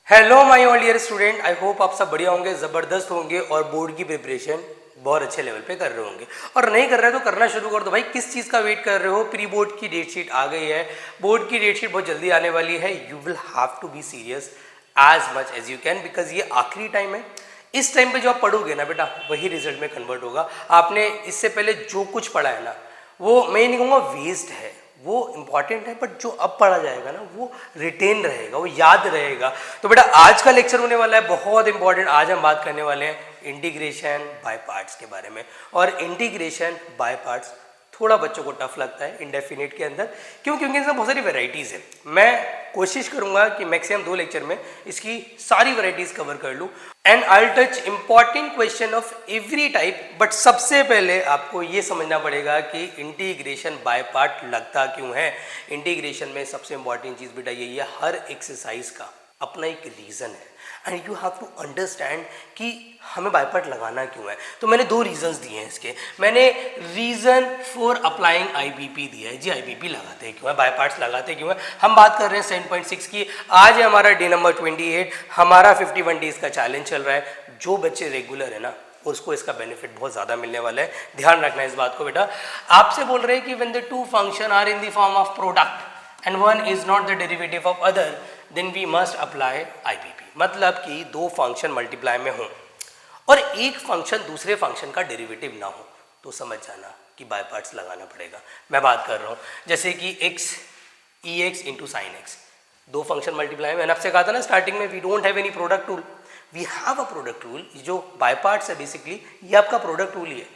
Hello my all dear student, I hope आप सब बढ़िया होंगे, ज़बरदस्त होंगे और बोर्ड की प्रिपरेशन बहुत अच्छे लेवल पे कर रहे होंगे। और नहीं कर रहे तो करना शुरू कर दो भाई। किस चीज़ का वेट कर रहे हो? प्री बोर्ड की डेट शीट आ गई है, बोर्ड की डेट शीट बहुत जल्दी आने वाली है। You will have to be serious as much as you can, because ये आखिरी टाइम है। इस टाइम पे जो आप पढ़ोगे ना बेटा, वही रिजल्ट में कन्वर्ट होगा। आपने इससे पहले जो कुछ पढ़ा है ना, वो मैं नहीं कहूँगा वेस्ट है, वो इंपॉर्टेंट है, बट जो अब पढ़ा जाएगा ना वो रिटेन रहेगा, वो याद रहेगा। तो बेटा आज का लेक्चर होने वाला है बहुत इंपॉर्टेंट। आज हम बात करने वाले हैं इंटीग्रेशन बाय पार्ट्स के बारे में। और इंटीग्रेशन बाय पार्ट्स थोड़ा बच्चों को टफ लगता है इंडेफिनिट के अंदर, क्यों? क्योंकि इसमें बहुत सारी वेराइटीज़ है। मैं कोशिश करूंगा कि मैक्सिमम 2 लेक्चर में इसकी सारी वेराइटीज कवर कर लूं and I will touch important question of every type. But सबसे पहले आपको ये समझना पड़ेगा कि इंटीग्रेशन बाय पार्ट लगता क्यों है। इंटीग्रेशन में सबसे इंपॉर्टेंट चीज़ बेटा यही है, हर एक्सरसाइज का अपना एक रीज़न है and you have to understand कि हमें बाय पार्ट लगाना क्यों है। तो मैंने 2 रीजंस दिए हैं इसके। मैंने रीज़न फॉर अप्लाइंग आईबीपी दिया है जी, आईबीपी लगाते हैं क्यों है, बाय पार्ट्स लगाते क्यों है। हम बात कर रहे हैं 7.6 की। आज है हमारा डे नंबर 28, हमारा 51 डेज का चैलेंज चल रहा है। जो बच्चे रेगुलर है ना उसको इसका बेनिफिट बहुत ज़्यादा मिलने वाला है, ध्यान रखना इस बात को बेटा। आपसे बोल रहे हैं कि when the 2 function are in the form of product and one is not the derivative of other, then we must apply IBP. मतलब कि 2 फंक्शन मल्टीप्लाई में हों और एक फंक्शन दूसरे फंक्शन का डेरिवेटिव ना हो, तो समझ जाना कि बाय पार्ट्स लगाना पड़ेगा। मैं बात कर रहा हूँ जैसे कि x e x into sine x, 2 function multiply में। मैंने आपसे कहा था ना स्टार्टिंग में, we don't have any product rule, we have a product rule. जो बाय पार्ट्स है बेसिकली ये आपका प्रोडक्ट रूल ही है,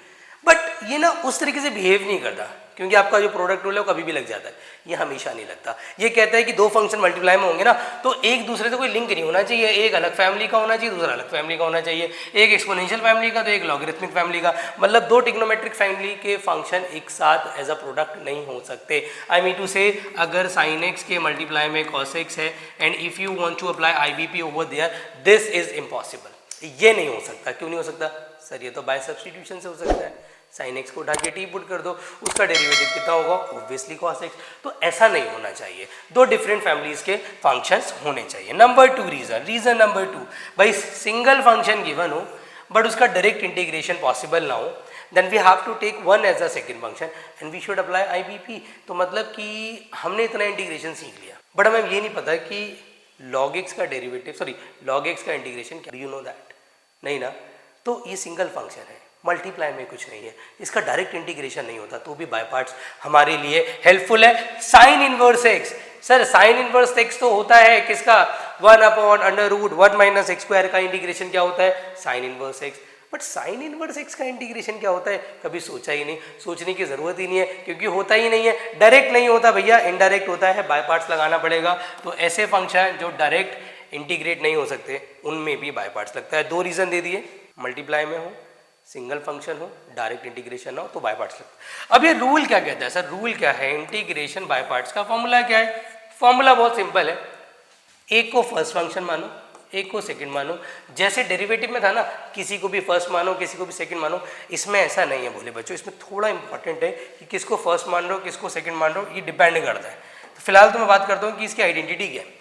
बट ये ना उस तरीके से बिहेव नहीं करता, क्योंकि आपका जो प्रोडक्ट रूल है वो कभी भी लग जाता है, ये हमेशा नहीं लगता। ये कहता है कि 2 फंक्शन मल्टीप्लाई में होंगे ना तो एक दूसरे से कोई लिंक नहीं होना चाहिए, एक अलग फैमिली का होना चाहिए, दूसरा अलग फैमिली का होना चाहिए, एक एक्सपोनेंशियल फैमिली का तो एक लॉगरिथमिक फैमिली का। मतलब 2 ट्रिग्नोमेट्रिक फैमिली के फंक्शन एक साथ एज अ प्रोडक्ट नहीं हो सकते। आई मीन टू से, अगर साइन एक्स के मल्टीप्लाई में कॉस एक्स है and if you want to apply IBP over there, this is impossible. ये नहीं हो सकता। क्यों नहीं हो सकता सर? ये तो बाय सब्स्टिट्यूशन से हो सकता है। साइन एक्स को उठा के टी पुट कर दो, उसका डेरिवेटिव कितना होगा? Obviously cos x. तो ऐसा नहीं होना चाहिए, 2 डिफरेंट फैमिलीज के फंक्शंस होने चाहिए। नंबर 2 रीजन नंबर 2, भाई सिंगल फंक्शन गिवन हो बट उसका डायरेक्ट इंटीग्रेशन पॉसिबल ना हो, then we have to take one as a second function and we should apply IBP. तो मतलब कि हमने इतना इंटीग्रेशन सीख लिया बट हमें ये नहीं पता कि लॉग एक्स का डेरिवेटिव, लॉग एक्स का इंटीग्रेशन क्या, यू नो दैट? नहीं ना। तो ये सिंगल फंक्शन है, मल्टीप्लाई में कुछ नहीं है, इसका डायरेक्ट इंटीग्रेशन नहीं होता, तो भी बाय पार्ट्स हमारे लिए हेल्पफुल है। Sign inverse x, sir sine inverse x तो होता है किसका? 1/√1 माइनस एक्स स्क्वायर का इंटीग्रेशन क्या होता है? Sign inverse x. But sign inverse x का इंटीग्रेशन क्या होता है? कभी सोचा ही नहीं, सोचने की जरूरत ही नहीं है, क्योंकि होता ही नहीं है, डायरेक्ट नहीं होता भैया, इनडायरेक्ट होता है, बाय पार्ट्स लगाना पड़ेगा। तो ऐसे फंक्शन जो डायरेक्ट इंटीग्रेट नहीं हो सकते उनमें भी बाय पार्ट्स लगता है। 2 रीजन दे दिए, मल्टीप्लाई में हो, सिंगल फंक्शन हो, डायरेक्ट इंटीग्रेशन हो, तो बाय पार्ट्स लगता है। अब ये रूल क्या कहता है? सर रूल क्या है इंटीग्रेशन बाय पार्ट्स का? फॉर्मूला क्या है? फॉर्मूला बहुत सिंपल है, एक को फर्स्ट फंक्शन मानो, एक को सेकंड मानो। जैसे डेरिवेटिव में था ना, किसी को भी फर्स्ट मानो किसी को भी सेकंड मानो, इसमें ऐसा नहीं है भोले बच्चों। इसमें थोड़ा इंपॉर्टेंट है कि किसको फर्स्ट मान रहे हो किसको सेकंड मान रहे हो, ये डिपेंड करता है। तो फिलहाल तो मैं बात करता हूँ कि इसकी आइडेंटिटी क्या है।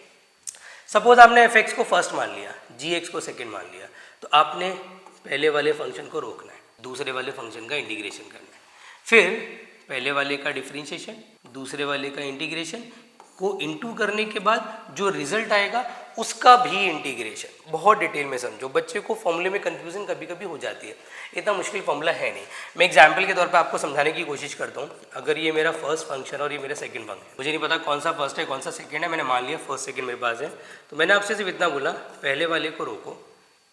सपोज आपने एफ एक्स को फर्स्ट मान लिया, जी एक्स को सेकंड मान लिया, तो आपने पहले वाले फंक्शन को रोकना है, दूसरे वाले फंक्शन का इंटीग्रेशन करना है, फिर पहले वाले का डिफरेंशिएशन, दूसरे वाले का इंटीग्रेशन को इनटू करने के बाद जो रिजल्ट आएगा उसका भी इंटीग्रेशन। बहुत डिटेल में समझो, बच्चे को फॉर्मूले में कंफ्यूजन कभी कभी हो जाती है, इतना मुश्किल फॉर्मूला है नहीं। मैं एग्जाम्पल के तौर पे आपको समझाने की कोशिश करता हूँ। अगर ये मेरा फर्स्ट फंक्शन और ये मेरा सेकंड फंक्शन, मुझे नहीं पता कौन सा फर्स्ट है कौन सा सेकंड है, मैंने मान लिया फर्स्ट सेकंड मेरे पास है, तो मैंने आपसे सिर्फ इतना बोला, पहले वाले को रोको,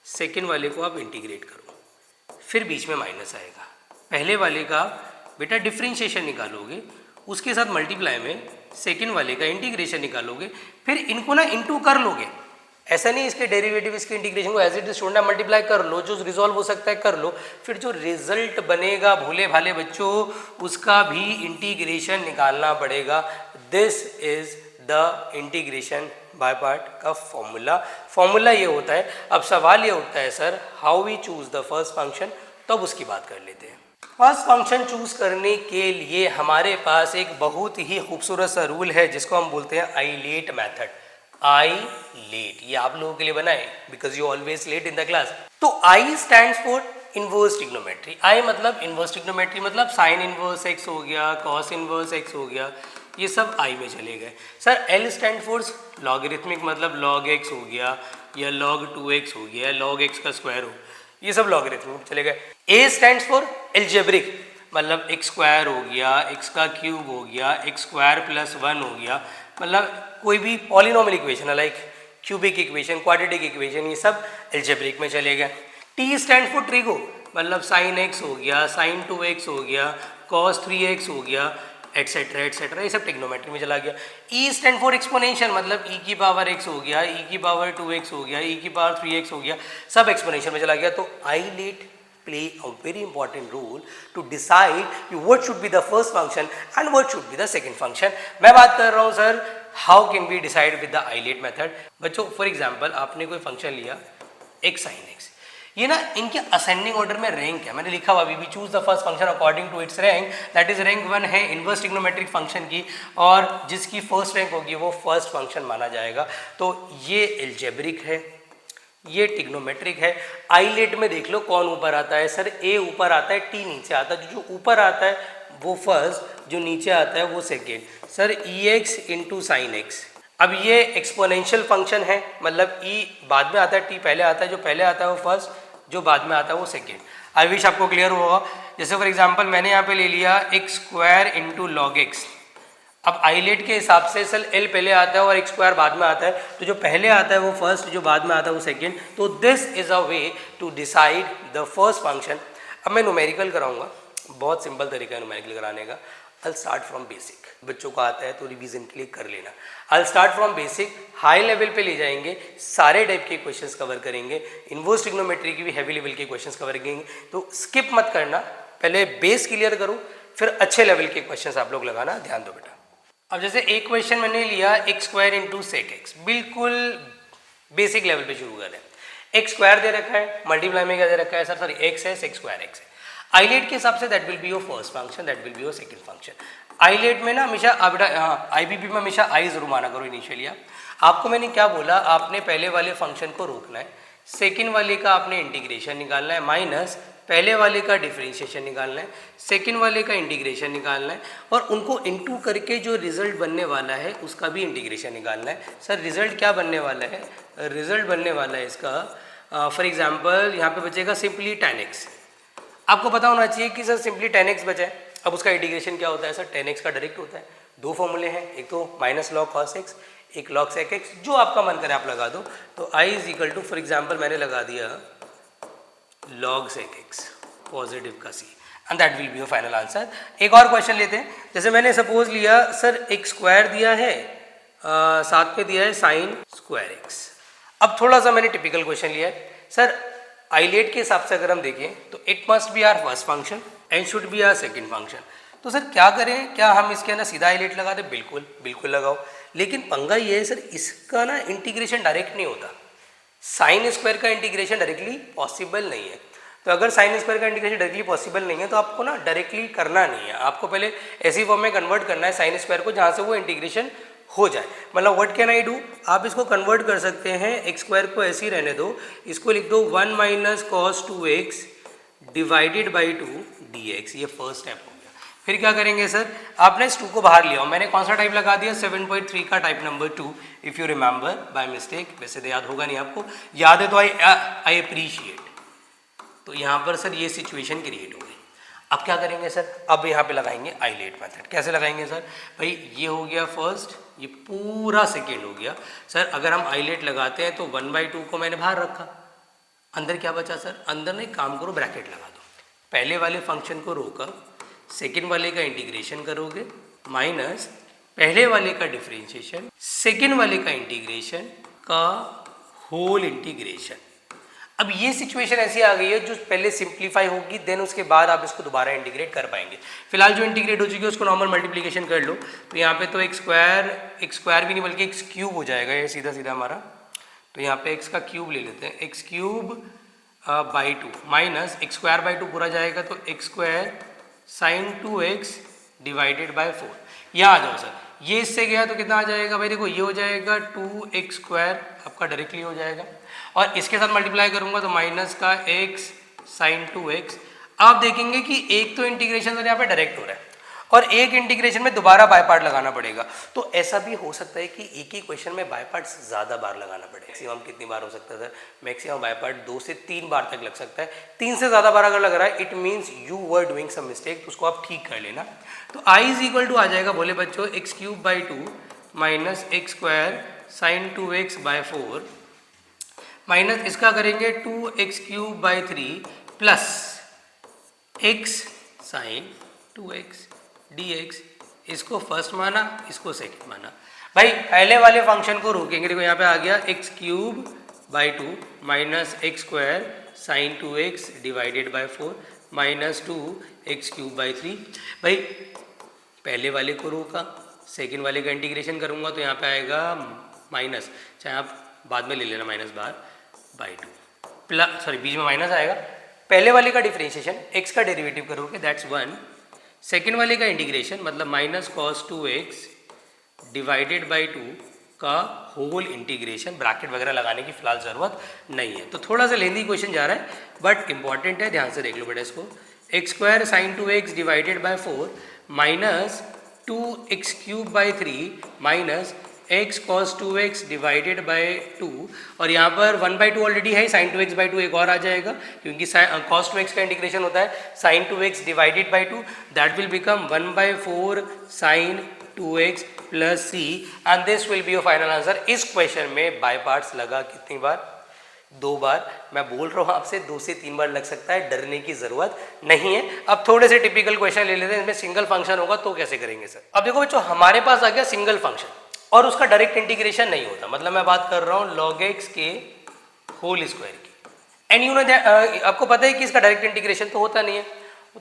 सेकंड वाले को आप इंटीग्रेट करो, फिर बीच में माइनस आएगा, पहले वाले का बेटा डिफरेंशिएशन निकालोगे, उसके साथ मल्टीप्लाई में सेकंड वाले का इंटीग्रेशन निकालोगे, फिर इनको ना इनटू कर लोगे। ऐसा नहीं इसके डेरिवेटिव इसके इंटीग्रेशन को एज इट इज छोड़ना, मल्टीप्लाई कर लो, जो रिजॉल्व हो सकता है कर लो, फिर जो रिजल्ट बनेगा भोले भाले बच्चों उसका भी इंटीग्रेशन निकालना पड़ेगा। This is the integration by part का फॉर्मूला ये होता है। अब सवाल ये उठता है sir how we choose the first function, तब उसकी बात कर लेते हैं। फर्स्ट फंक्शन चूज करने के लिए हमारे पास एक बहुत ही खूबसूरत सा रूल है जिसको हम बोलते हैं आइलेट मेथड। आई लेट, ये आप लोगों के लिए बना है because you always late in the class. तो I stands for inverse trigonometry. I मतलब इनवर्स ट्रिग्नोमेट्री मतलब साइन इनवर्स एक्स हो गया, कॉस इनवर्स एक्स हो गया, ये सब आई में चले गए। Sir L stand for logarithmic मतलब लॉग एक्स हो गया या लॉग 2x हो गया, लॉग एक्स का स्क्वायर हो, ये सब लॉगरिथमिक चले गए। ए स्टैंड्स फॉर एल्जेब्रिक मतलब एक्स स्क्वायर हो गया, एक्स का क्यूब हो गया, एक्स स्क्वायर प्लस 1 हो गया, मतलब कोई भी पॉलिनोमियल इक्वेशन है like cubic equation, quadratic equation, ये सब एल्जेब्रिक में चले गए। टी स्टैंड फॉर ट्रिगो मतलब साइन एक्स हो गया, साइन 2x हो गया, कॉस 3x हो गया, एटसेट्रा एटसेट्रा, ये सब ट्रिग्नोमेट्री में चला गया। ई स्टैंड फॉर एक्सपोनेंशियल मतलब ई की पावर x हो गया, ई की पावर 2x हो गया, ई की पावर 3x हो गया, सब एक्सपोनेंशियल में चला गया। तो I let play a very important role to decide what should be the first function and what should be the second function। मैं बात कर रहा हूँ sir how can we decide with the isolate method। बच्चों for example आपने कोई function लिया x sin x, ये ना इनके असेंडिंग ऑर्डर में रैंक है, मैंने लिखा हुआ अभी भी choose the first function according to its rank, that is rank 1 है इनवर्स ट्रिग्नोमेट्रिक फंक्शन की, और जिसकी फर्स्ट रैंक होगी वो फर्स्ट फंक्शन माना जाएगा। तो ये एल्जेब्रिक है, ये ट्रिग्नोमेट्रिक है। आइलेट में देख लो कौन ऊपर आता है सर, ए ऊपर आता है, टी नीचे आता है, जो ऊपर आता है वो फर्स्ट, जो नीचे आता है वो सेकेंड। सर ई एक्स इंटू साइन एक्स, अब ये एक्सपोनेंशियल फंक्शन है मतलब ई बाद में आता है, टी पहले आता है, जो पहले आता है वो फर्स्ट, जो बाद में आता है वो सेकेंड। आई विश आपको क्लियर होगा। जैसे फॉर एग्जांपल मैंने यहाँ पे ले लिया x square into log x, अब आइलेट के हिसाब से सर एल पहले आता है और एक्स स्क्वायर बाद में आता है, तो जो पहले आता है वो फर्स्ट, जो बाद में आता है वो सेकेंड। तो this is a way to decide the first function. अब मैं न्यूमेरिकल कराऊंगा, बहुत सिंपल तरीका है न्यूमेरिकल कराने का। आई स्टार्ट फ्रॉम बेसिक, बच्चों को आता है तो रिवीजन के लिए कर लेना। I start from basic, high level पे ले जाएंगे, सारे टाइप के क्वेश्चंस कवर करेंगे, इनवर्स ट्रिग्नोमेट्री की भी हैवी लेवल के क्वेश्चंस कवर करेंगे। तो स्किप मत करना, पहले बेस क्लियर करो फिर अच्छे लेवल के क्वेश्चंस आप लोग लगाना, ध्यान दो बेटा। अब जैसे एक क्वेश्चन मैंने लिया x square into sec x, बिल्कुल बेसिक लेवल पे शुरू करें। एक्स स्क्वायर दे रखा है, मल्टीप्लाई में क्या दे रखा है सर, सॉरी एक्स है, सेक स्क्वायर एक्स है। आइलेट के हिसाब से that will be your first function, that will be your second function. ILATE में ना हमेशा आईबीपी में हमेशा आई जरूर माना करो इनिशियली। आपको मैंने क्या बोला, आपने पहले वाले फंक्शन को रोकना है, सेकेंड वाले का आपने इंटीग्रेशन निकालना है, माइनस पहले वाले का डिफरेंशिएशन निकालना है, सेकंड वाले का इंटीग्रेशन निकालना है, और उनको इनटू करके जो रिजल्ट बनने वाला है उसका भी इंटीग्रेशन निकालना है। सर रिजल्ट क्या बनने वाला है, रिजल्ट बनने वाला है इसका फॉर एग्जांपल यहाँ पे बचेगा सिंपली tan x। आपको पता होना चाहिए कि सर सिंपली tan x बचा है। अब उसका इंटीग्रेशन क्या होता है सर, tan x का डायरेक्ट होता है। दो फॉर्मूले हैं, एक तो माइनस लॉग cos x, एक लॉग sec x, जो आपका मन करे आप लगा दो। तो i is equal to for example मैंने लगा दिया log sec x पॉजिटिव का c, and that will be your final answer. एक और क्वेश्चन लेते हैं, जैसे मैंने सपोज लिया सर एक्स स्क्वायर दिया है, साथ में दिया है साइन स्क्वायर एक्स। अब थोड़ा सा मैंने टिपिकल क्वेश्चन लिया है सर, आइलेट के हिसाब से अगर हम देखें तो it must be our first function and should be our second function. तो सर क्या करें, क्या हम इसके अंदर सीधा आइलेट लगा दें? बिल्कुल बिल्कुल लगाओ, लेकिन पंगा ये है सर इसका ना इंटीग्रेशन डायरेक्ट नहीं होता, साइन स्क्वायर का इंटीग्रेशन डायरेक्टली पॉसिबल नहीं है। तो अगर साइन स्क्वायर का इंटीग्रेशन डायरेक्टली पॉसिबल नहीं है तो आपको ना डायरेक्टली करना नहीं है, आपको पहले ऐसी फॉर्म में कन्वर्ट करना है साइन स्क्वायर को जहाँ से वो इंटीग्रेशन हो जाए। मतलब व्हाट कैन आई डू, आप इसको कन्वर्ट कर सकते हैं, एक्स स्क्वायर को ऐसे ही रहने दो, इसको लिख दो 1 minus cos 2x divided by 2 dx, ये फर्स्ट स्टेप हो गया। फिर क्या करेंगे सर, आपने इस 2 को बाहर लिया, मैंने कौन सा टाइप लगा दिया 7.3 का type number 2, if you remember by mistake, वैसे तो याद होगा नहीं आपको, याद है तो आई अप्रीशिएट। तो यहाँ पर सर ये सिचुएशन क्रिएट हो गई। अब क्या करेंगे सर, अब यहाँ पे लगाएंगे आइलेट मेथड। कैसे लगाएंगे सर, भाई ये हो गया फर्स्ट, ये पूरा सेकेंड हो गया। सर अगर हम आइलेट लगाते हैं तो 1/2 को मैंने बाहर रखा, अंदर क्या बचा सर, अंदर ना एक काम करो ब्रैकेट लगा दो, पहले वाले फंक्शन को रोका, सेकेंड वाले का इंटीग्रेशन करोगे, माइनस पहले वाले का डिफरेंशिएशन, सेकेंड वाले का इंटीग्रेशन का होल इंटीग्रेशन। अब ये सिचुएशन ऐसी आ गई है जो पहले सिंप्लीफाई होगी, देन उसके बाद आप इसको दोबारा इंटीग्रेट कर पाएंगे। फिलहाल जो इंटीग्रेट हो चुकी है उसको नॉर्मल मल्टीप्लिकेशन कर लो, तो यहाँ पे तो एक्स स्क्वायर भी नहीं बल्कि एक्स क्यूब हो जाएगा ये सीधा सीधा हमारा। तो यहाँ पे एक्स का क्यूब ले लेते हैं, x cube by 2 minus x square by 2 पूरा जाएगा तो x square sine 2x divided by 4। यहाँ आ जाओ सर, ये इससे गया तो कितना आ जाएगा भाई, देखो ये हो जाएगा 2x² आपका डायरेक्टली हो जाएगा, और इसके साथ मल्टीप्लाई करूंगा तो माइनस का x sin 2x। आप देखेंगे कि एक तो इंटीग्रेशन यहाँ पे डायरेक्ट हो रहा है और एक इंटीग्रेशन में दोबारा बाय पार्ट लगाना पड़ेगा, तो ऐसा भी हो सकता है कि एक ही क्वेश्चन में बाय पार्ट ज़्यादा बार लगाना पड़े। मैक्सिमम कितनी बार हो सकता है सर, मैक्सिमम बाय पार्ट 2 से 3 बार तक लग सकता है। 3 से ज़्यादा बार अगर लग रहा है it means you were doing some mistake, तो उसको आप ठीक कर लेना। तो I इज इक्वल टू आ जाएगा बोले बच्चों x³ - x² sin 2x/4 minus इसका करेंगे 2x³ 3 plus x sin 2x dx। इसको फर्स्ट माना, इसको सेकंड माना। भाई पहले वाले फंक्शन को रोकेंगे, देखो यहाँ पे आ गया x³ minus x² sin 2x divided by 4 minus 2x³ 3। भाई पहले वाले को रोका, सेकंड वाले का इंटीग्रेशन करूँगा तो यहाँ पे आएगा माइनस, चाहे आप बाद में ले लेना माइनस बाय 2 प्लस, सॉरी बीच में माइनस आएगा। पहले वाले का डिफरेंशिएशन x का डेरिवेटिव करोगे दैट्स 1, सेकेंड वाले का इंटीग्रेशन मतलब minus cos 2x divided by 2 का होल इंटीग्रेशन, ब्रैकेट वगैरह लगाने की फिलहाल ज़रूरत नहीं है। तो थोड़ा सा लेंदी क्वेश्चन जा रहा है बट इंपॉर्टेंट है, ध्यान से देख लो बेटा इसको। x² sin 2x divided by 4 minus 2x³ 3 minus x cos 2x divided by 2, और यहाँ पर 1/2 ऑलरेडी है, sin 2x/2 एक और आ जाएगा क्योंकि cos 2x का इंटीग्रेशन होता है sin 2x divided by 2, that will become 1/4 sin 2x plus c and this will be your final answer. इस क्वेश्चन में बाय पार्ट्स लगा कितनी बार, 2 बार। मैं बोल रहा हूँ आपसे 2 से 3 बार लग सकता है, डरने की जरूरत नहीं है। अब थोड़े से टिपिकल क्वेश्चन ले लेते हैं, इसमें सिंगल फंक्शन होगा तो कैसे करेंगे सर। अब देखो बच्चों हमारे पास आ गया सिंगल फंक्शन और उसका डायरेक्ट इंटीग्रेशन नहीं होता, मतलब मैं बात कर रहा हूँ log x के होल स्क्वायर की, एंड यू नो आपको पता है कि इसका डायरेक्ट इंटीग्रेशन तो होता नहीं है।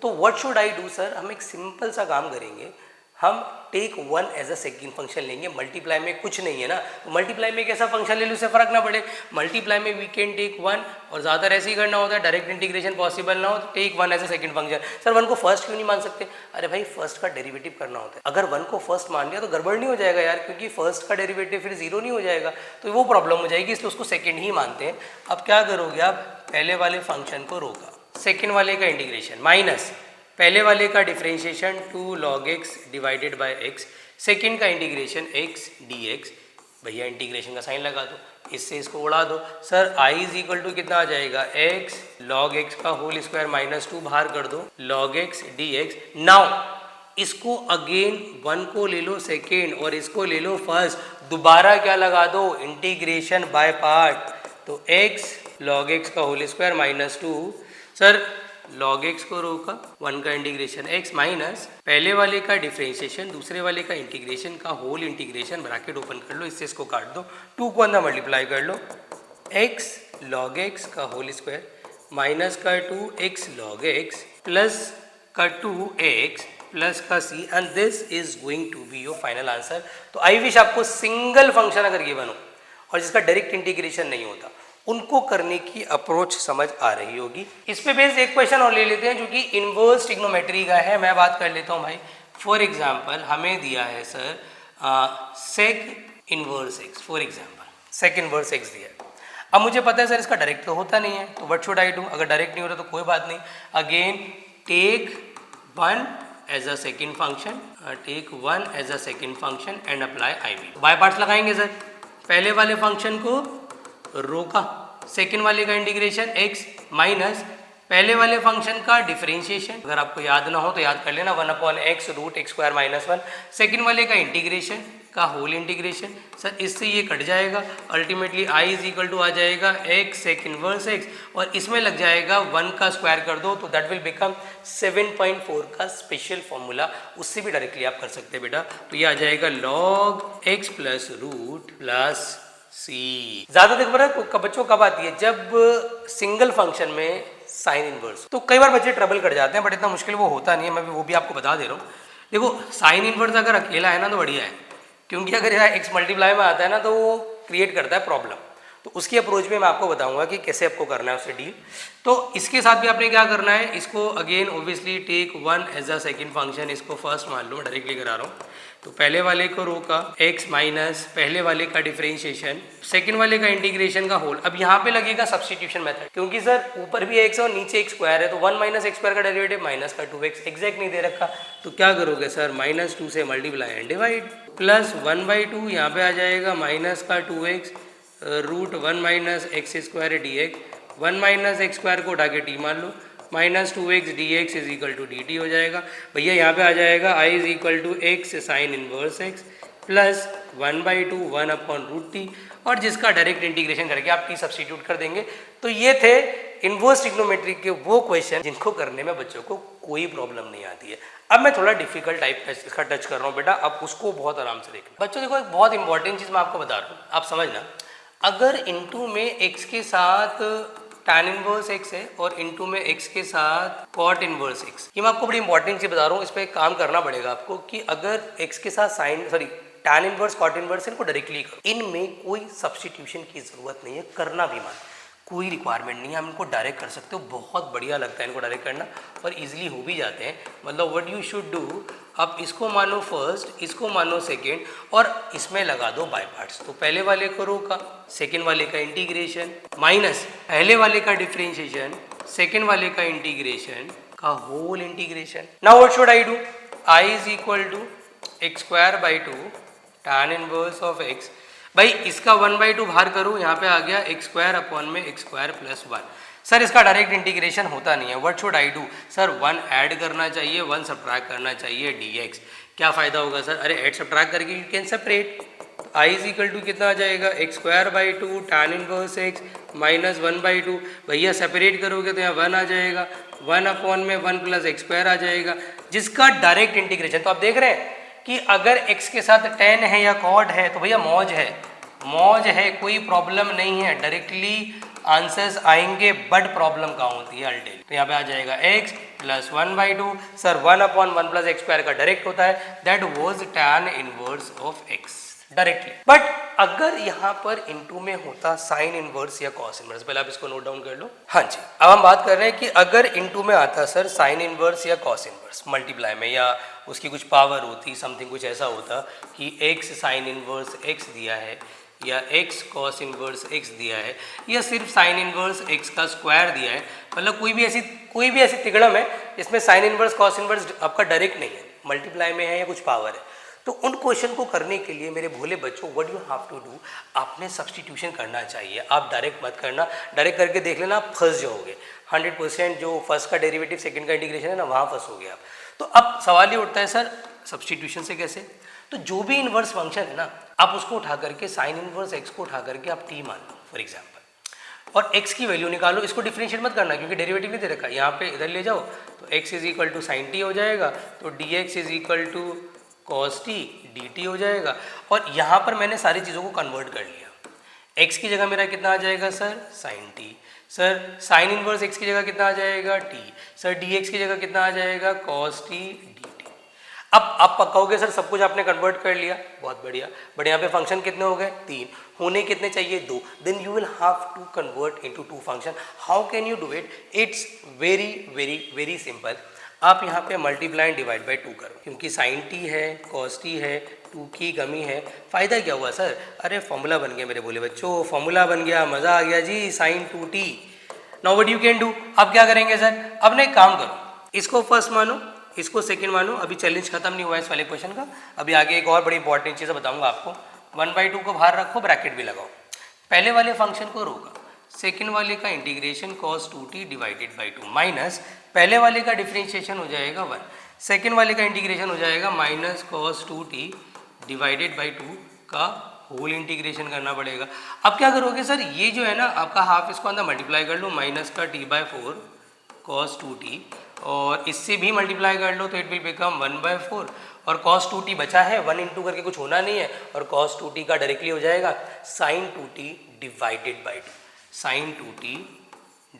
तो what should I do sir, हम एक सिंपल सा काम करेंगे, हम take 1 as a second function लेंगे। मल्टीप्लाई में कुछ नहीं है ना, तो मल्टीप्लाई में कैसा फंक्शन ले लो उससे फर्क ना पड़े। मल्टीप्लाई में वी कैन टेक 1, और ज़्यादा ऐसे ही करना होता है, डायरेक्ट इंटीग्रेशन पॉसिबल ना हो तो take 1 as a second function. Sir 1 को फर्स्ट क्यों नहीं मान सकते, अरे भाई फर्स्ट का डेरिवेटिव करना होता है, अगर 1 को फर्स्ट मान लिया तो गड़बड़ नहीं हो जाएगा यार, क्योंकि फर्स्ट का डेरिवेटिव फिर 0 नहीं हो जाएगा, तो वो प्रॉब्लम हो जाएगी, इसलिए उसको सेकेंड ही मानते हैं। अब क्या करोगे आप, पहले वाले फंक्शन को रोका, सेकेंड वाले का इंटीग्रेशन माइनस पहले वाले का differentiation 2 log x divided by x, second का इंटीग्रेशन x dx। भैया इंटीग्रेशन का साइन लगा दो, इससे इसको उड़ा दो। Sir i is equal to कितना आ जाएगा, x log x का होल स्क्वायर माइनस 2 बाहर कर दो log x dx। नाउ इसको अगेन 1 को ले लो सेकेंड और इसको ले लो फर्स्ट, दोबारा क्या लगा दो, इंटीग्रेशन बाय पार्ट, तो x log x का whole square minus 2। Sir log x को रोका, 1 का इंटीग्रेशन x माइनस पहले वाले का डिफरेंशिएशन दूसरे वाले का इंटीग्रेशन का होल इंटीग्रेशन, ब्रैकेट ओपन कर लो, इससे इसको काट दो, 2 को अंदर मल्टीप्लाई कर लो, x log x का होल स्क्वायर माइनस का 2x log x प्लस का 2x प्लस का c, and this is going to be your final answer. तो आई विश आपको सिंगल फंक्शन अगर गिवन हो और जिसका डायरेक्ट इंटीग्रेशन नहीं होता, उनको करने की अप्रोच समझ आ रही होगी। इस पे बेस्ड एक क्वेश्चन और ले लेते हैं जो कि इनवर्स ट्रिग्नोमेट्री का है। मैं बात कर लेता हूँ भाई, फॉर एग्जांपल हमें दिया है sir sec inverse x, for example sec inverse x दिया है। अब मुझे पता है सर इसका डायरेक्ट तो होता नहीं है, तो व्हाट शुड आई डू, अगर डायरेक्ट नहीं हो रहा तो कोई बात नहीं, again take 1 as a second function, take 1 as a second function and apply I V. By parts लगाएंगे सर, पहले वाले फंक्शन को रोका, सेकेंड वाले का इंटीग्रेशन x माइनस पहले वाले फंक्शन का डिफरेंशिएशन, अगर आपको याद ना हो तो याद कर लेना 1/x root x square minus 1, second वाले का इंटीग्रेशन का होल इंटीग्रेशन। सर इससे ये कट जाएगा, ultimately i is equal to आ जाएगा x सेक इनवर्स x, और इसमें लग जाएगा 1 का स्क्वायर कर दो तो दैट विल बिकम 7.4 का स्पेशल फॉर्मूला, उससे भी डायरेक्टली आप कर सकते हैं बेटा। तो ये आ जाएगा log x plus root plus C. ज्यादा देख रहा बच्चों कब आती है, जब सिंगल फंक्शन में साइन इनवर्स, तो कई बार बच्चे ट्रबल कर जाते हैं, बट इतना मुश्किल वो होता नहीं है, मैं वो भी आपको बता दे रहा हूँ। देखो साइन इनवर्स अगर अकेला है ना तो बढ़िया है, क्योंकि अगर यहाँ एक्स मल्टीप्लाई में आता है ना तो वो क्रिएट करता है प्रॉब्लम, तो उसकी अप्रोच में मैं आपको बताऊंगा कि कैसे आपको करना है उससे डील। तो इसके साथ भी आपने क्या करना है, इसको again obviously take 1 as a second function, इसको फर्स्ट मान लो, मैं डायरेक्टली करा रहा हूँ, तो पहले वाले को रो का x माइनस पहले वाले का डिफरेंशिएशन सेकंड वाले का इंटीग्रेशन का होल। अब यहाँ पे लगेगा सब्स्टिट्यूशन मेथड, क्योंकि सर ऊपर भी x है और नीचे x स्क्वायर है, तो 1 माइनस एक्स स्क्वायर का डेरिवेटिव माइनस का 2x एग्जैक्ट नहीं दे रखा, तो क्या करोगे सर -2 से मल्टीप्लाई एंड डिवाइड, प्लस 1/2 यहाँ पे आ जाएगा माइनस का 2x root 1 minus x square dx, 1 minus x square को उठा के t मान लो, -2x dx is equal to dt हो जाएगा। भैया यहाँ पे आ जाएगा i is equal to x sine inverse x plus 1/2 1/√t, और जिसका डायरेक्ट इंटीग्रेशन करके आप t सब्स्टिट्यूट कर देंगे। तो ये थे इनवर्स ट्रिग्नोमेट्री के वो क्वेश्चन जिनको करने में बच्चों को कोई प्रॉब्लम नहीं आती है। अब मैं थोड़ा डिफिकल्ट टाइप का टच कर रहा हूँ बेटा, अब उसको बहुत आराम से देखना। बच्चों देखो एक बहुत इंपॉर्टेंट चीज़ मैं आपको बता रहा हूँ, आप समझना। अगर इनटू में x के साथ tan इनवर्स x है और इनटू में x के साथ cot इनवर्स x, ये मैं आपको बड़ी इंपॉर्टेंट चीज बता रहा हूँ, इस पर एक काम करना पड़ेगा आपको कि अगर x के साथ tan इनवर्स cot इनवर्स इनको डायरेक्टली करो, इनमें कोई सब्स्टिट्यूशन की जरूरत नहीं है, करना भी मान कोई रिक्वायरमेंट नहीं है, हम इनको डायरेक्ट कर सकते हो, बहुत बढ़िया लगता है इनको डायरेक्ट करना और इजीली हो भी जाते हैं। मतलब व्हाट यू शुड डू, अब इसको मानो फर्स्ट, इसको मानो सेकेंड और इसमें लगा दो बाय पार्ट्स। तो पहले वाले को रो का, सेकेंड वाले का इंटीग्रेशन माइनस पहले वाले का डिफरेंशिएशन सेकेंड वाले का इंटीग्रेशन का whole integration. Now what should I do, I is equal to x square by 2 tan inverse of x, भाई इसका 1/2 बाहर करूँ, यहाँ पे आ गया एक्स स्क्वायर अपॉन में एक्स स्क्वायर प्लस 1। सर इसका डायरेक्ट इंटीग्रेशन होता नहीं है, what should I do, sir 1 add करना चाहिए 1 सब्ट्रैक्ट करना चाहिए dx। क्या फ़ायदा होगा सर, अरे ऐड सब्ट्रैक्ट करके you can separate, i is equal to कितना आ जाएगा x square by 2 tan inverse x minus 1/2, भैया सेपरेट करोगे तो यहाँ 1 आ जाएगा, 1 अपॉन में 1 प्लस एक्स स्क्वायर आ जाएगा, जिसका डायरेक्ट इंटीग्रेशन। तो आप देख रहे हैं कि अगर x के साथ tan है या cot है तो भैया मौज है, कोई प्रॉब्लम नहीं है, डायरेक्टली आंसर्स आएंगे, बट प्रॉब्लम कहाँ होती है अल्टेल। तो यहाँ पे आ जाएगा x plus 1/2, sir 1 upon 1 plus x square का डायरेक्ट होता है, that was tan inverse of x directly. But अगर यहाँ पर इनटू में होता साइन इनवर्स या कॉस इनवर्स, पहले आप इसको नोट डाउन कर लो। हाँ जी, अब हम बात कर रहे हैं कि अगर इनटू में आता सर साइन इनवर्स या कॉस इनवर्स मल्टीप्लाई में, या उसकी कुछ पावर होती, समथिंग कुछ ऐसा होता कि x साइन इनवर्स x दिया है या x कॉस इनवर्स x दिया है या सिर्फ साइन इनवर्स x का स्क्वायर दिया है, मतलब कोई भी ऐसी तिगड़म है जिसमें साइन इनवर्स कॉस इनवर्स आपका डायरेक्ट नहीं है, मल्टीप्लाई में है या कुछ पावर है, तो उन क्वेश्चन को करने के लिए मेरे भोले बच्चों what you have to do, आपने सब्स्टिट्यूशन करना चाहिए। आप डायरेक्ट मत करना, डायरेक्ट करके देख लेना आप फंस जाओगे 100%। जो फर्स्ट का डेरिवेटिव सेकंड का इंटीग्रेशन है ना, वहाँ फंसोगे आप। तो अब सवाल ये उठता है सर सब्स्टिट्यूशन से कैसे, तो जो भी इनवर्स फंक्शन है ना, आप उसको उठा करके साइन इनवर्स एक्स को उठा करके आप टी मान लो फॉर एग्जाम्पल, और x की वैल्यू निकालो, इसको डिफरेंशिएट मत करना क्योंकि डेरिवेटिव नहीं दे रखा, यहाँ पे इधर ले जाओ तो x is equal to sine t हो जाएगा, तो dx is equal to cos t dt हो जाएगा। और यहाँ पर मैंने सारी चीज़ों को कन्वर्ट कर लिया, x की जगह मेरा कितना आ जाएगा sir sine t, sir sine inverse x की जगह कितना आ जाएगा t, सर dx की जगह कितना आ जाएगा कॉस टी dt। अब आप पकाओगे सर सब कुछ आपने कन्वर्ट कर लिया, बहुत बढ़िया, बट यहाँ पे फंक्शन कितने हो गए 3, होने कितने चाहिए 2, then you will have to convert into 2 function. How can you do it, it's very very very simple. आप यहाँ पे मल्टीप्लाई एंड डिवाइड बाई 2 करो, क्योंकि साइन टी है कॉस टी है 2 की कमी है, फ़ायदा क्या हुआ सर, अरे फॉर्मूला बन गया मेरे बोले बच्चों, फॉर्मूला बन गया, मज़ा आ गया जी, sine 2t। Now what you can do, अब क्या करेंगे सर, अब ना एक काम करो, इसको फर्स्ट मानो इसको सेकंड मानो, अभी चैलेंज खत्म नहीं हुआ है इस वाले क्वेश्चन का, अभी आगे एक और बड़ी इंपॉर्टेंट चीज़ बताऊंगा आपको। 1/2 को बाहर रखो, ब्रैकेट भी लगाओ, पहले वाले फंक्शन को रोका, सेकंड वाले का integration cos 2t divided by 2 minus पहले वाले का डिफरेंशिएशन हो जाएगा 1, सेकंड वाले का इंटीग्रेशन हो जाएगा minus cos 2t divided by 2 का होल इंटीग्रेशन करना पड़ेगा। अब क्या करोगे सर, ये जो है ना आपका हाफ, इसको अंदर मल्टीप्लाई कर लो, माइनस का t/4 cos 2t, और इससे भी मल्टीप्लाई कर लो तो इट विल बिकम 1/4, और cos 2t बचा है, 1 इंटू करके कुछ होना नहीं है, और cos 2t का डायरेक्टली हो जाएगा sin 2t divided by 2, sin 2t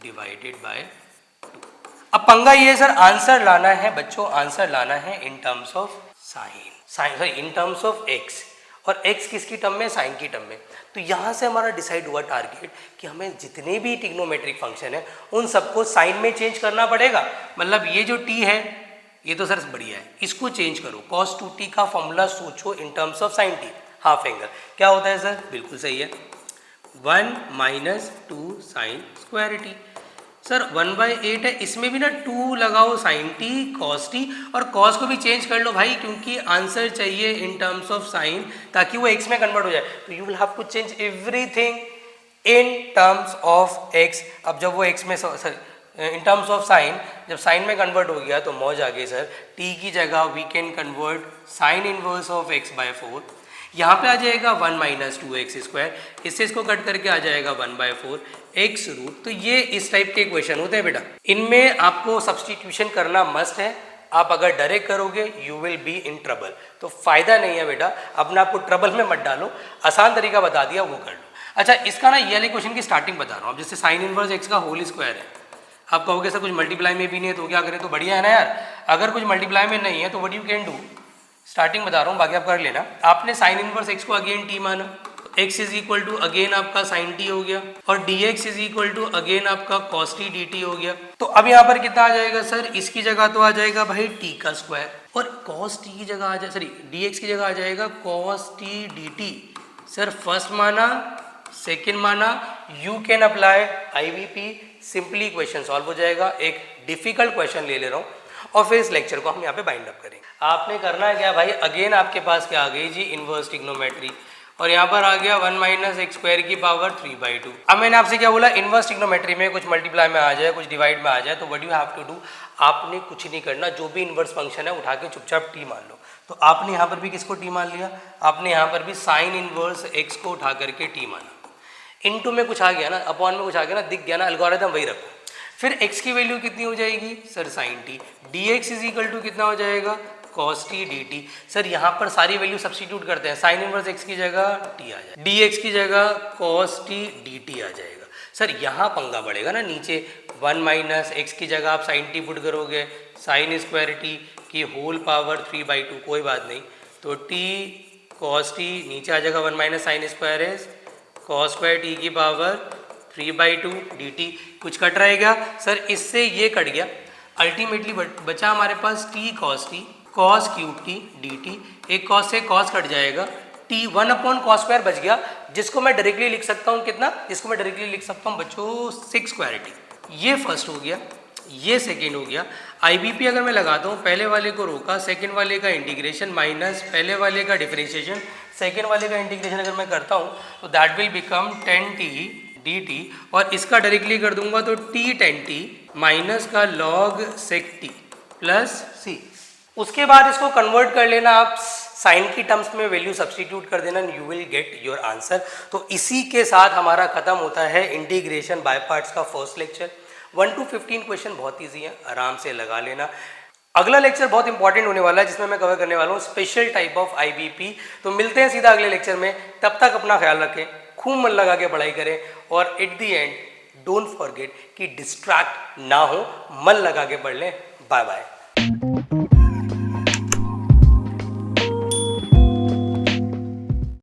divided by 2। अब पंगा ये सर आंसर लाना है बच्चों, आंसर लाना है in terms of sine in terms of x, और x किसकी टर्म में, साइन की टर्म में। तो यहाँ से हमारा डिसाइड हुआ टारगेट कि हमें जितने भी ट्रिग्नोमेट्रिक फंक्शन है उन सबको साइन में चेंज करना पड़ेगा। मतलब ये जो t है ये तो सर बढ़िया है, इसको चेंज करो, cos 2t का फॉर्मूला सोचो इन terms of sin t, half angle क्या होता है सर, बिल्कुल सही है 1 minus 2 sine square T. Sir 1/8 है, इसमें भी ना 2 लगाओ sin t cos t, और cos को भी चेंज कर लो भाई, क्योंकि आंसर चाहिए इन टर्म्स ऑफ साइन ताकि वो x में कन्वर्ट हो जाए, तो you will have to change everything in terms of x। अब जब वो x में sir in terms of sine, जब साइन में कन्वर्ट हो गया तो मौज आ गई सर, t की जगह we can convert sine inverse of x/4, यहाँ पे आ जाएगा 1 माइनस 2x स्क्वायर, इससे इसको कट करके आ जाएगा 1/4 x रूट। तो ये इस टाइप के क्वेश्चन होते हैं बेटा, इनमें आपको सब्सटीट्यूशन करना मस्ट है, आप अगर डायरेक्ट करोगे you will be in trouble, तो फायदा नहीं है बेटा, अपने आप को ट्रबल में मत डालो, आसान तरीका बता दिया वो कर लो। अच्छा इसका ना ये वाले क्वेश्चन की स्टार्टिंग बता रहा हूँ, अब जैसे साइन इनवर्स x का होल स्क्वायर है, आप कहोगे सर कुछ मल्टीप्लाई में भी नहीं है तो क्या करें, तो बढ़िया है ना यार, अगर कुछ मल्टीप्लाई में नहीं है तो what you can do, starting बता रहा हूँ बाकी आप कर लेना। आपने साइन इनवर्स x को अगेन t माना, x is equal to again आपका साइन t हो गया, और dx is equal to again आपका cos t dt हो गया। तो अब यहाँ पर कितना आ जाएगा सर, इसकी जगह तो आ जाएगा भाई t का स्क्वायर, और cos t की जगह आ जाए, सॉरी dx की जगह आ जाएगा cos t dt। Sir first माना, सेकेंड माना, you can apply IBP, simply question solve हो जाएगा। एक डिफिकल्ट क्वेश्चन ले रहा हूँ और फिर इस लेक्चर को हम यहाँ पे बाइंड अप करेंगे। आपने करना है क्या भाई, अगेन आपके पास क्या आ गई जी, इनवर्स ट्रिग्नोमेट्री, और यहाँ पर आ गया 1 माइनस एक्स स्क्वायर की पावर 3/2। अब मैंने आपसे क्या बोला, इनवर्स ट्रिग्नोमेट्री में कुछ मल्टीप्लाई में आ जाए, कुछ डिवाइड में आ जाए, तो what you have to do, आपने कुछ नहीं करना, जो भी इनवर्स फंक्शन है उठा के चुपचाप टी मान लो। तो आपने यहाँ पर भी किसको टी मान लिया, आपने यहाँ पर भी साइन इनवर्स एक्स को उठा करके टी माना, इनटू में कुछ आ गया ना, अपॉन में कुछ आ गया ना, दिख गया ना, एल्गोरिथम वही रखो। फिर x की वैल्यू कितनी हो जाएगी sir, sine t, dx is equal to कितना हो जाएगा, cos t dt। सर यहाँ पर सारी वैल्यू सब्स्टिट्यूट करते हैं, साइन इनवर्स x की जगह t आ जाएगा, dx की जगह cos t dt आ जाएगा। सर यहाँ पंगा बढ़ेगा ना, नीचे 1 माइनस एक्स की जगह आप साइन t पुट करोगे, साइन स्क्वायर t की होल पावर 3/2, कोई बात नहीं, तो t cos t नीचे आ जाएगा 1 माइनस साइन स्क्वायर है cos स्क्वायर t की पावर 3/2 dt। कुछ कट रहेगा सर, इससे ये कट गया, अल्टीमेटली बचा हमारे पास t cos cube t dt, एक cos से cos कट जाएगा, t 1/cos स्क्वायर बच गया, जिसको मैं डायरेक्टली लिख सकता हूँ कितना, जिसको मैं डायरेक्टली लिख सकता हूँ बच्चों 6 स्क्वायर t। ये फर्स्ट हो गया, ये सेकेंड हो गया। IBP अगर मैं लगाता हूँ, पहले वाले को रोका, सेकेंड वाले का इंटीग्रेशन माइनस पहले वाले का डिफरेंशिएशन, सेकेंड वाले का इंटीग्रेशन अगर मैं करता हूँ तो that will become 10t dt, और इसका डायरेक्टली कर दूंगा तो t 10t माइनस का log sec t plus c। उसके बाद इसको कन्वर्ट कर लेना आप साइन की टर्म्स में, वैल्यू सब्स्टिट्यूट कर देना, you will get your answer. तो इसी के साथ हमारा खत्म होता है इंटीग्रेशन बाय पार्ट्स का फर्स्ट लेक्चर। 1 to 15 क्वेश्चन बहुत ईजी है, आराम से लगा लेना। अगला लेक्चर बहुत इंपॉर्टेंट होने वाला है, जिसमें मैं कवर करने वाला हूँ स्पेशल टाइप ऑफ IBP। तो मिलते हैं सीधा अगले लेक्चर में, तब तक अपना ख्याल रखें, खूब मन लगा के पढ़ाई करें, और at the end don't forget कि डिस्ट्रैक्ट ना हो, मन लगा के पढ़ लें। Bye bye.